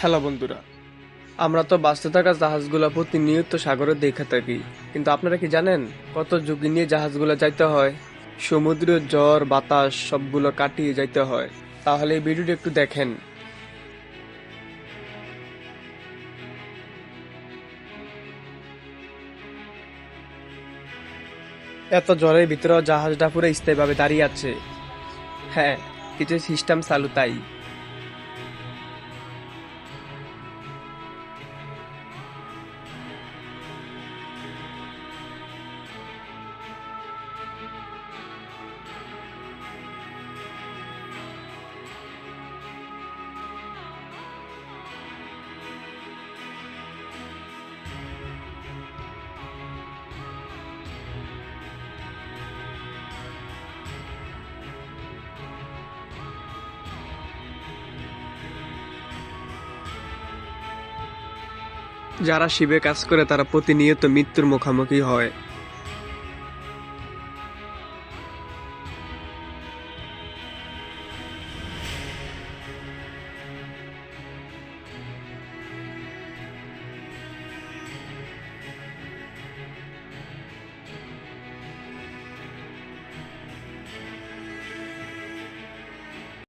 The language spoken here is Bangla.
হ্যালো বন্ধুরা, আমরা তো বাঁচতে থাকা জাহাজগুলো প্রতিনিয়ত সাগরে দেখে থাকি, কিন্তু আপনারা কি জানেন কত ঝুঁকি নিয়ে জাহাজগুলো যাইতে হয়? সমুদ্রের ঝড় বাতাস সবগুলো কাটিয়ে যাইতে হয়। তাহলে এই ভিডিওটি একটু দেখেন। এত ঝড়ের ভিতরেও জাহাজটা পুরো স্থায়ীভাবে দাঁড়িয়ে আছে। হ্যাঁ, কিছু সিস্টেম চালু তাই। যারা শিবে কাজ করে তারা প্রতিনিয়ত মৃত্যুর মুখোমুখি হয়।